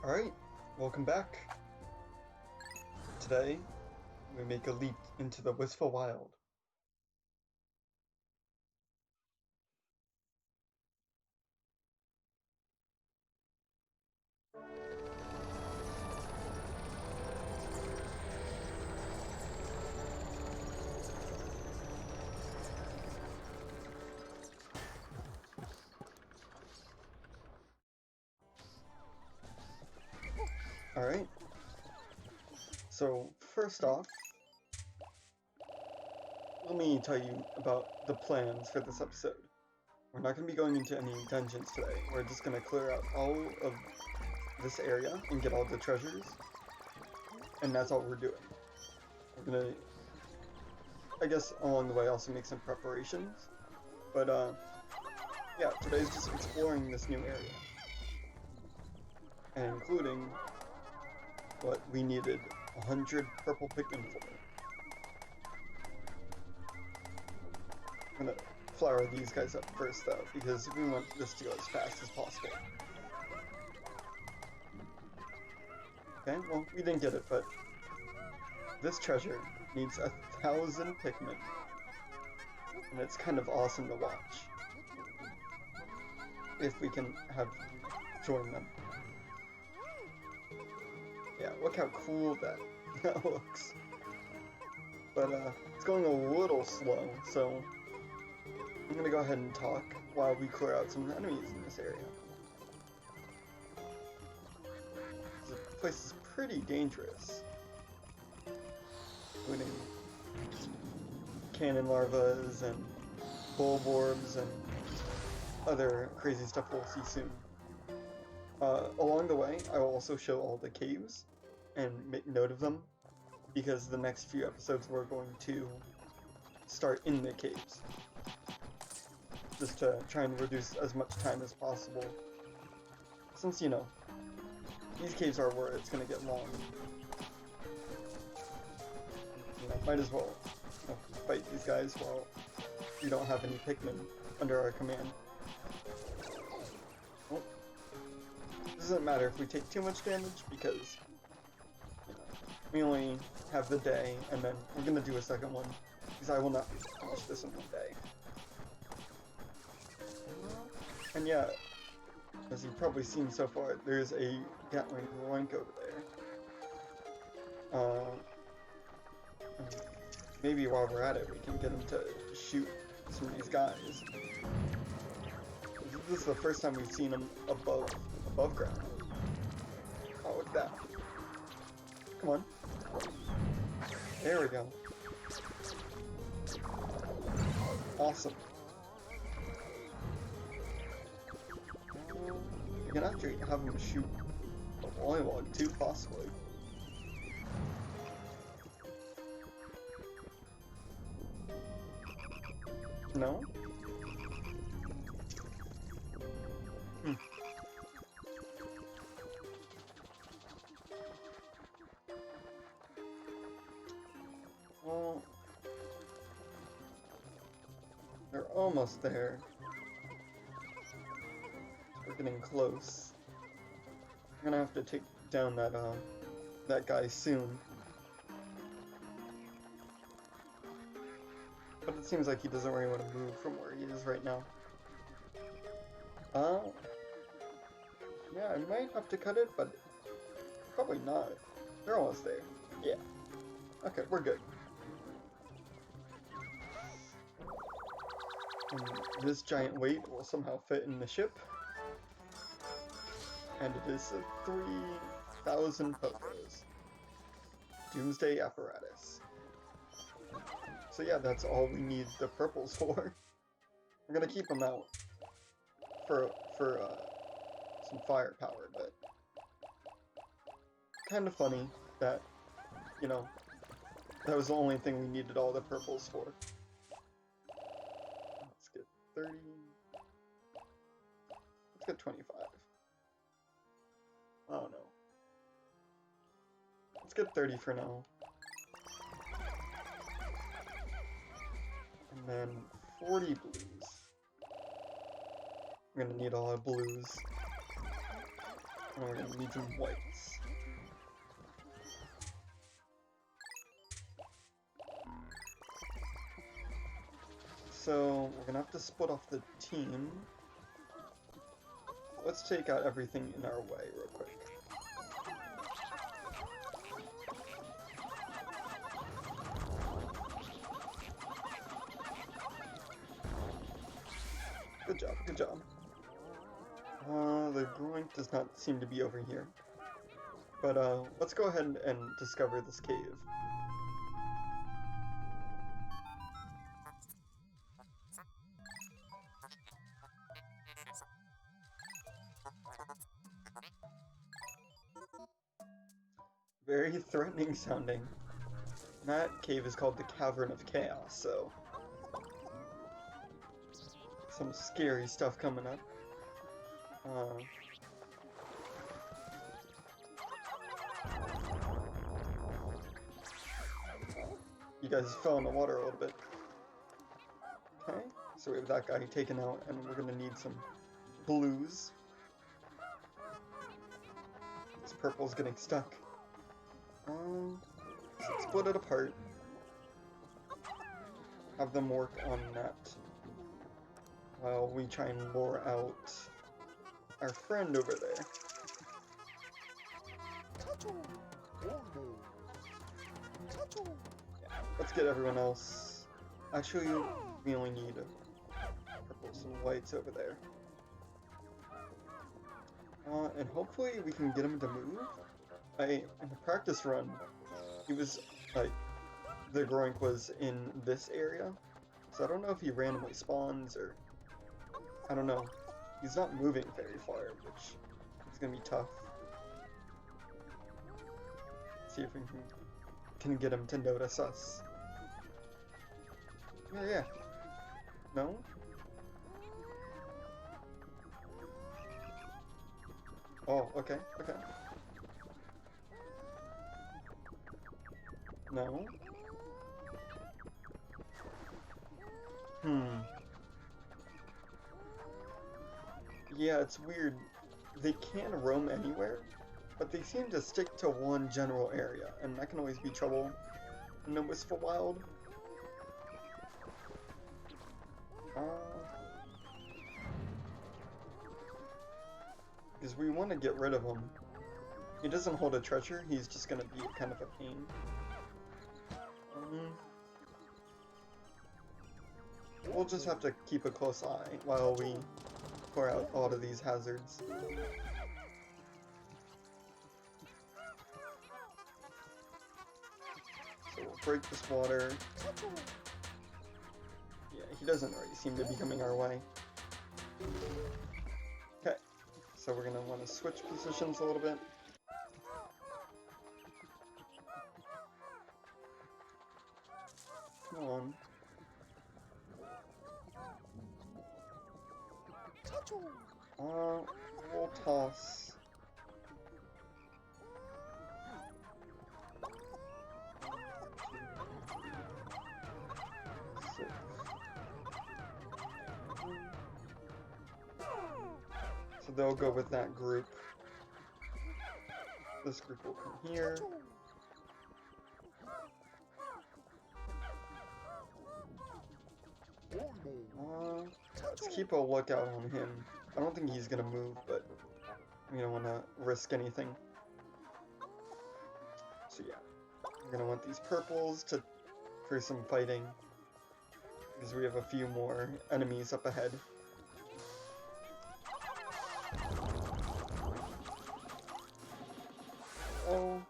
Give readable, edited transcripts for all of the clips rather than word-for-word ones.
Alright, welcome back. Today, we make a leap into the Wistful Wild. Alright, so first off, let me tell you about the plans for this episode. We're not going to be going into any dungeons today. We're just going to clear out all of this area and get all the treasures. And that's all we're doing. We're going to, I guess, along the way also make some preparations. But, yeah, today's just exploring this new area. And including what we needed 100 purple Pikmin for. I'm gonna flower these guys up first though, because we want this to go as fast as possible. Okay, well, we didn't get it, but this treasure needs 1,000 Pikmin. And it's kind of awesome to watch. If we can join them. Yeah, look how cool that looks. But it's going a little slow, so I'm gonna go ahead and talk while we clear out some enemies in this area. This place is pretty dangerous, including cannon larvas and bulborbs and other crazy stuff we'll see soon. Along the way, I will also show all the caves and make note of them, because the next few episodes we're going to start in the caves, just to try and reduce as much time as possible, since, you know, these caves are where it's going to get long. You know, might as well, you know, fight these guys while we don't have any Pikmin under our command. Well, it doesn't matter if we take too much damage, because we only have the day, and then we're gonna do a second one, because I will not finish this in one day. And yeah, as you've probably seen so far, there's a Gatling Roink over there. Maybe while we're at it, we can get him to shoot some of these guys. This is the first time we've seen him above ground. Oh, look at that. Come on. There we go. Awesome. You can actually have him shoot a volleyball too, possibly. No? Hmm. Well, they're almost there. We're getting close. I'm gonna have to take down that guy soon. But it seems like he doesn't really want to move from where he is right now. Yeah, I might have to cut it, but probably not. They're almost there. Yeah. Okay, we're good. And this giant weight will somehow fit in the ship. And it is 3,000 Pokos. Doomsday Apparatus. So yeah, that's all we need the purples for. We're gonna keep them out for some firepower, but kind of funny that, you know, that was the only thing we needed all the purples for. Let's get 30. Let's get 25. I don't know. Let's get 30 for now. And then 40 blues. We're gonna need a lot of blues. And we're gonna need some whites. So we're gonna have to split off the team. Let's take out everything in our way real quick. Good job, good job. The Groink does not seem to be over here. But let's go ahead and discover this cave. Very threatening sounding. That cave is called the Cavern of Chaos, so some scary stuff coming up. You guys fell in the water a little bit. Okay, so we have that guy taken out, and we're gonna need some blues. This purple's getting stuck. So split it apart. Have them work on that while we try and lure out our friend over there. Yeah, let's get everyone else. Actually, we only need purples and whites over there. And hopefully we can get him to move. In the practice run, he was, like, the Groink was in this area, so I don't know if he randomly spawns, or, I don't know. He's not moving very far, which is gonna be tough. See if we can get him to notice us. Yeah. No? Oh, okay. No? Yeah, it's weird. They can roam anywhere, but they seem to stick to one general area, and that can always be trouble in the Wistful Wild. Because we want to get rid of him. He doesn't hold a treasure, he's just gonna be kind of a pain. We'll just have to keep a close eye while we pour out a lot of these hazards. So we'll break this water. Yeah, he doesn't really seem to be coming our way. Okay, so we're gonna want to switch positions a little bit. Come on. We'll toss. So they'll go with that group. This group will come here. Let's keep a lookout on him. I don't think he's gonna move, but we don't want to risk anything. So yeah, we're gonna want these purples for some fighting, because we have a few more enemies up ahead. Oh,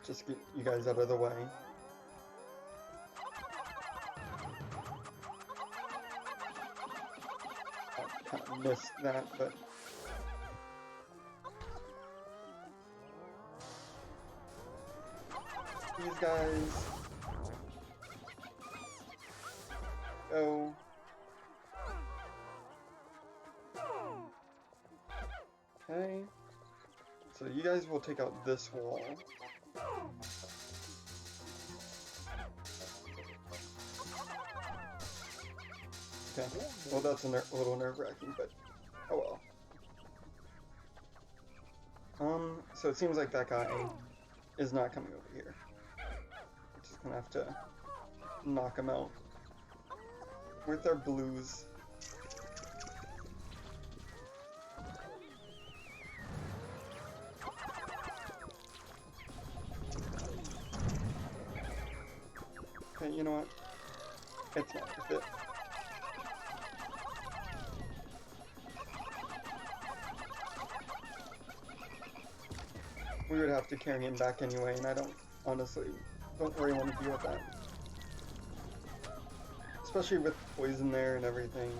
just get you guys out of the way. Kind of missed that, but these guys go. Okay, so you guys will take out this wall. Okay, well that's a little nerve-wracking, but oh well. So it seems like that guy is not coming over here. We're just gonna have to knock him out with our blues. Okay, you know what? It's not worth it. We would have to carry him back anyway, and I honestly don't really want to deal with that. Especially with poison there and everything.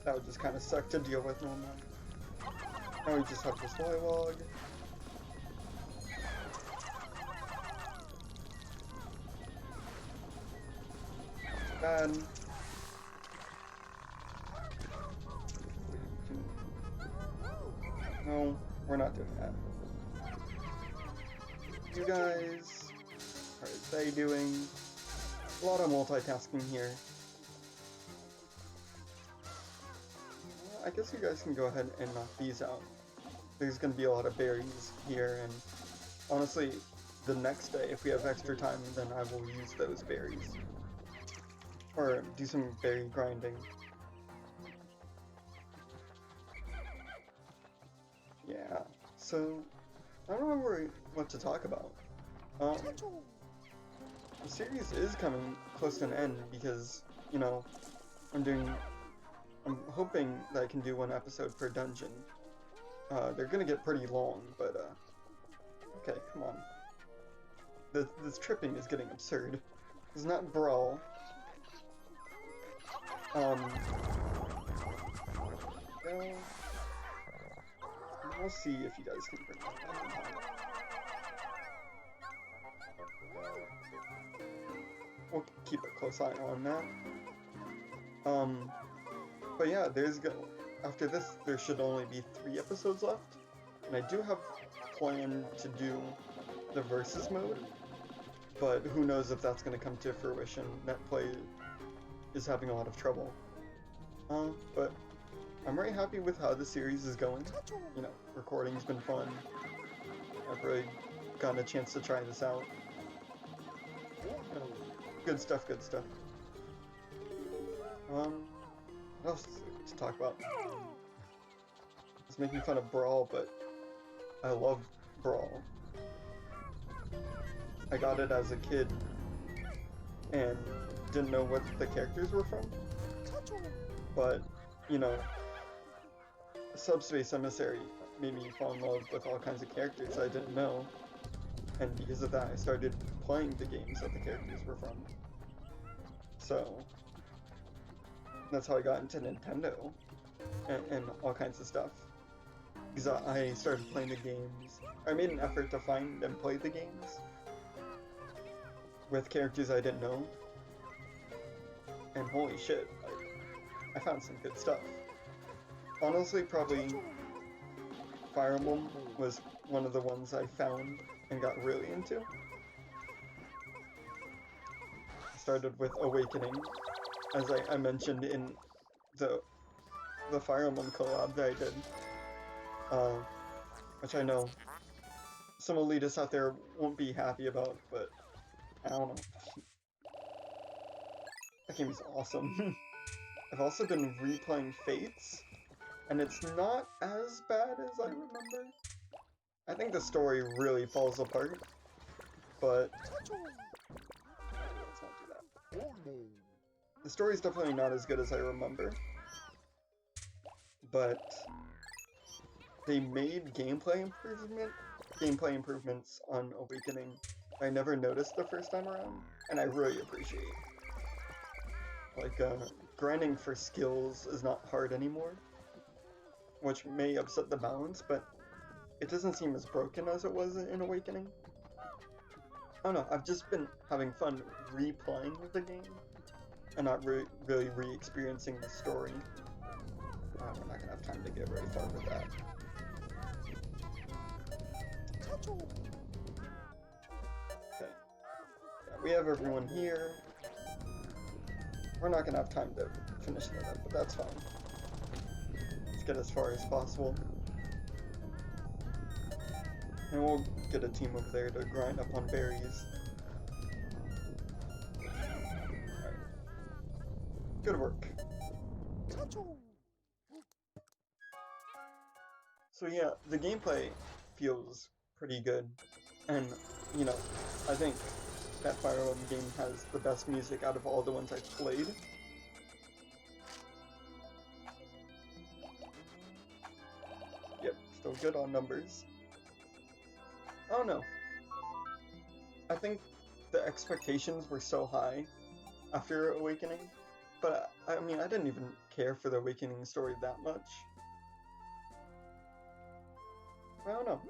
That would just kind of suck to deal with normally. Now we just have this log. Bad. No, we're not doing that. You guys, how are they doing? A lot of multitasking here. I guess you guys can go ahead and knock these out. There's gonna be a lot of berries here, and honestly, the next day, if we have extra time, then I will use those berries. Or do some berry grinding. Yeah, so I don't remember what to talk about. The series is coming close to an end because, you know, I'm hoping that I can do one episode per dungeon. They're gonna get pretty long, but, okay, come on. This tripping is getting absurd. It's not Brawl. Well, we'll see if you guys can bring that down. We'll keep a close eye on that. But yeah, after this, there should only be 3 episodes left, and I do have planned to do the versus mode, but who knows if that's going to come to fruition. Netplay is having a lot of trouble. But I'm very happy with how the series is going. You know, recording's been fun. I've really gotten a chance to try this out. Good stuff, good stuff. What else to talk about? It's making fun of Brawl, but I love Brawl. I got it as a kid and didn't know what the characters were from. But, you know, Subspace Emissary made me fall in love with all kinds of characters I didn't know. And because of that, I started playing the games that the characters were from. So, that's how I got into Nintendo and all kinds of stuff. Because I started playing the games. I made an effort to find and play the games with characters I didn't know. And holy shit, I found some good stuff. Honestly, probably Fire Emblem was one of the ones I found and got really into. Started with Awakening, as I mentioned in the Fire Emblem collab that I did. Which I know some elitists out there won't be happy about, but I don't know. That game is awesome. I've also been replaying Fates, and it's not as bad as I remember. I think the story really falls apart, but let's not do that. The story's definitely not as good as I remember, but they made gameplay improvements on Awakening I never noticed the first time around, and I really appreciate. Like, grinding for skills is not hard anymore, which may upset the balance, but it doesn't seem as broken as it was in Awakening. I don't know, I've just been having fun replaying the game, and not really re-experiencing the story. We're not gonna have time to get very far with that. Okay. Yeah, we have everyone here. We're not gonna have time to finish that up, but that's fine. Let's get as far as possible. And we'll get a team over there to grind up on berries. Alright. Good work. So yeah, the gameplay feels pretty good. And, you know, I think that Fire Emblem game has the best music out of all the ones I've played. Yep, still good on numbers. I don't know. I think the expectations were so high after Awakening, but I mean, I didn't even care for the Awakening story that much. I don't know.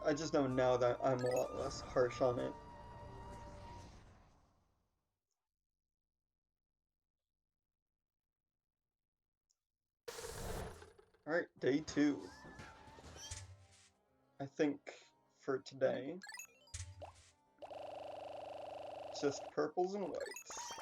I just know now that I'm a lot less harsh on it. Alright, day 2. I think for today, just purples and whites.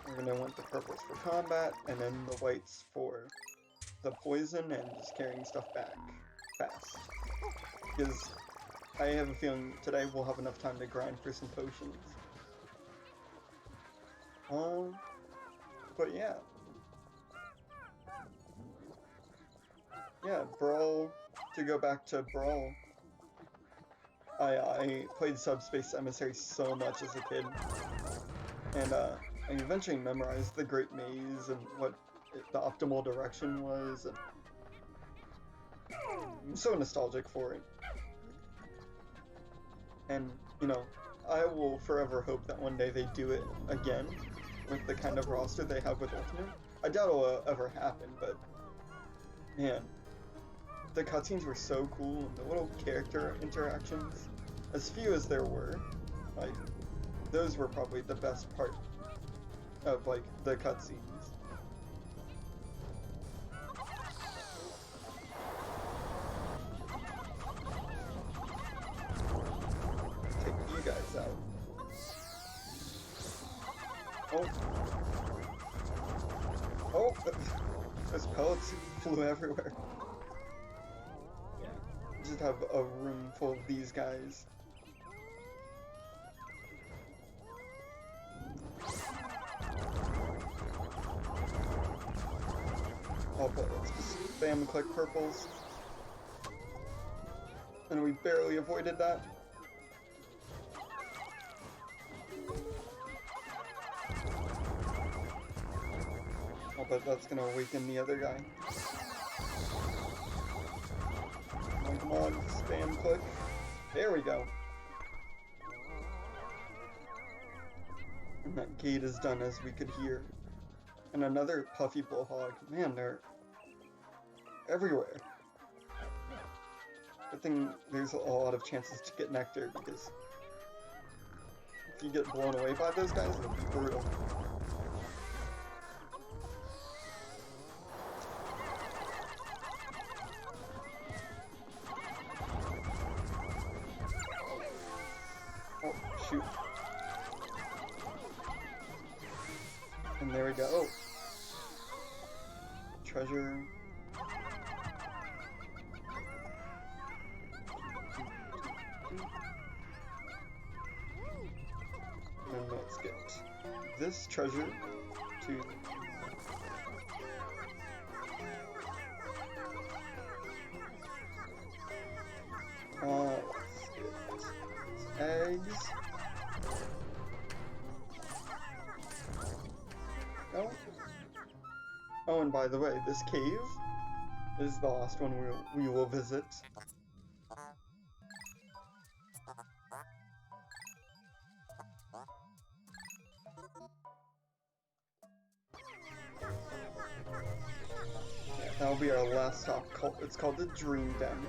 We're gonna want the purples for combat, and then the whites for the poison and just carrying stuff back fast. Because I have a feeling today we'll have enough time to grind for some potions. But yeah. Yeah, Brawl, to go back to Brawl, I played Subspace Emissary so much as a kid, and I eventually memorized the Great Maze and what the optimal direction was, and I'm so nostalgic for it. And, you know, I will forever hope that one day they do it again with the kind of roster they have with Ultimate. I doubt it'll ever happen, but man, the cutscenes were so cool, and the little character interactions, as few as there were, like, those were probably the best part of, like, the cutscenes. Take you guys out. Oh. Oh! Those pellets flew everywhere. Just have a room full of these guys. Oh, but let's just spam click purples. And we barely avoided that. Oh, but that's gonna awaken the other guy. Come on, spam click. There we go. And that gate is done, as we could hear. And another puffy bullhog. Man, they're everywhere. Good thing there's a lot of chances to get nectar, because if you get blown away by those guys, it'll be brutal. Oh, shoot. And there we go. Oh. Treasure. And let's get this treasure to... let's get eggs. Oh. Oh, and by the way, this cave is the last one we will visit. Yeah, that'll be our last stop. It's called the Dream Den.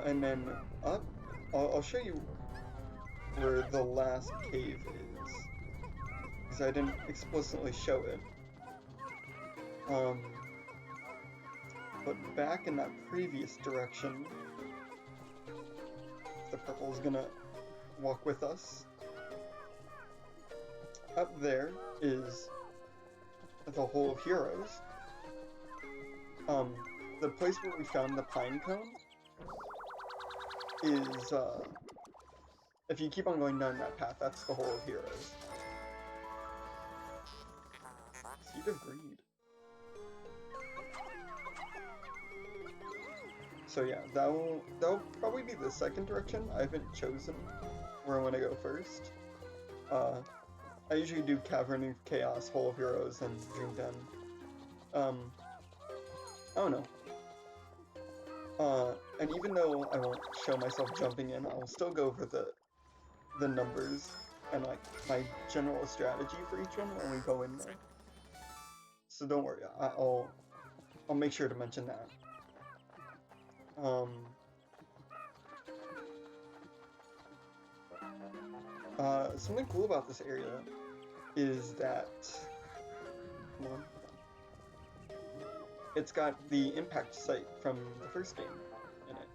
And then up, I'll show you where the last cave is, because I didn't explicitly show it. But back in that previous direction, the purple is gonna walk with us. Up there is the Hole of Heroes. The place where we found the pine cone is, if you keep on going down that path, that's the Hole of Heroes. Seed of Greed. So yeah, that'll probably be the second direction. I haven't chosen where I want to go first. I usually do Cavern of Chaos, Hole of Heroes, and Dream Den. I don't know. And even though I won't show myself jumping in, I'll still go over the numbers and like my general strategy for each one when we go in there. So don't worry, I'll make sure to mention that. Something cool about this area is that, come on, it's got the impact site from the first game in it.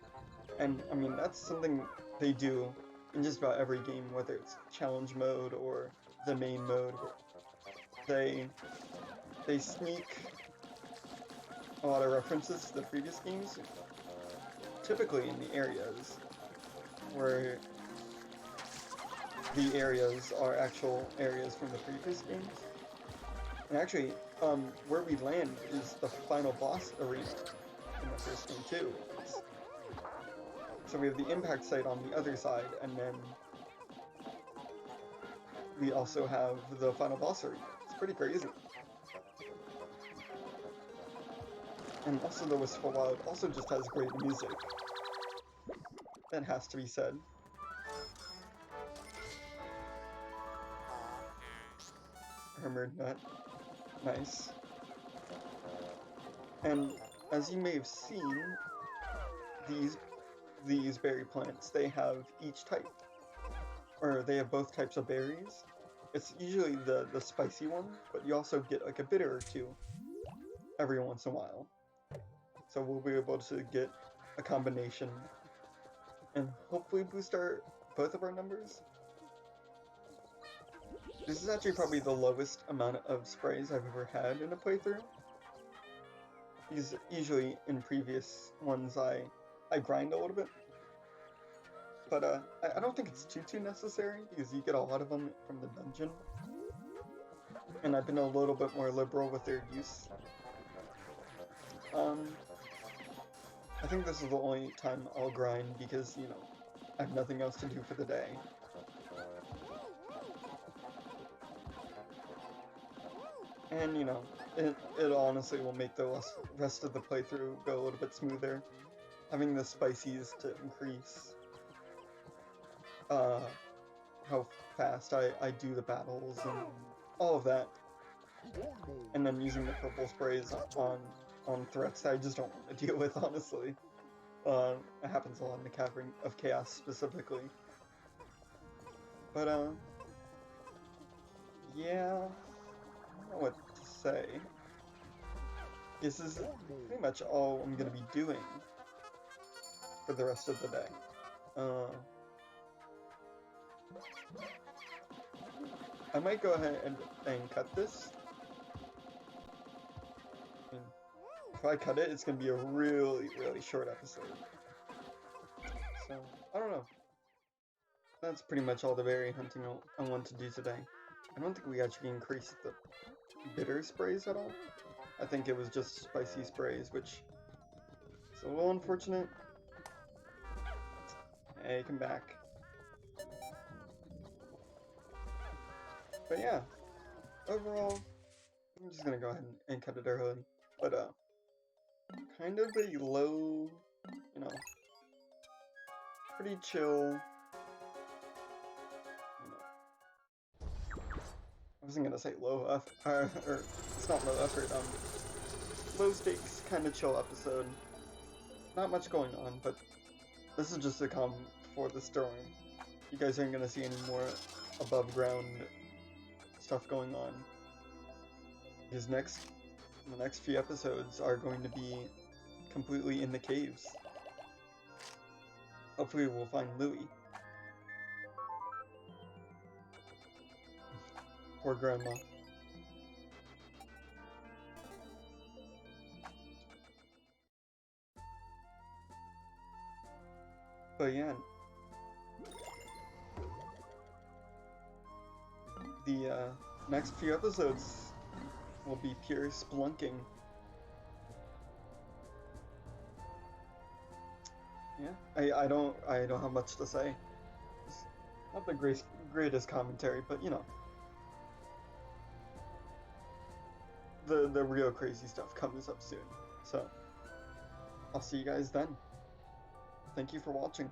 And I mean, that's something they do in just about every game, whether it's challenge mode or the main mode. They sneak a lot of references to the previous games, typically in the areas, where the areas are actual areas from the previous games. And actually, where we land is the final boss arena in the first game too. So we have the impact site on the other side, and then we also have the final boss arena. It's pretty crazy. And also the Wistful Wild also just has great music. That has to be said. Armored Nut. Nice. And as you may have seen, these berry plants, they have each type. Or they have both types of berries. It's usually the spicy one, but you also get like a bitter or two every once in a while. So we'll be able to get a combination and hopefully boost both of our numbers. This is actually probably the lowest amount of sprays I've ever had in a playthrough. Because usually in previous ones I grind a little bit. But I don't think it's too necessary because you get a lot of them from the dungeon. And I've been a little bit more liberal with their use. I think this is the only time I'll grind because, you know, I have nothing else to do for the day. And, you know, it honestly will make the rest of the playthrough go a little bit smoother. Having the spices to increase how fast I do the battles and all of that. And then using the purple sprays on threats that I just don't want to deal with, honestly. It happens a lot in the Cavern of Chaos specifically. But, yeah, I don't know what to say. This is pretty much all I'm going to be doing for the rest of the day. I might go ahead and cut this. If I cut it, it's going to be a really short episode. So, I don't know. That's pretty much all the berry hunting I want to do today. I don't think we actually increased the bitter sprays at all. I think it was just spicy sprays, which is a little unfortunate. Hey, come back. But yeah, overall, I'm just gonna go ahead and cut it early. But, kind of a low, you know, pretty chill, you know, I wasn't gonna say low effort, or it's not low effort, low stakes, kind of chill episode. Not much going on, but this is just to come before the storm. You guys aren't gonna see any more above ground stuff going on. Because the next few episodes are going to be completely in the caves. Hopefully we'll find Louie. Poor grandma. But yeah, the next few episodes will be pure splunking. Yeah, I don't have much to say. It's not the greatest commentary, but you know, the real crazy stuff comes up soon. So I'll see you guys then. Thank you for watching.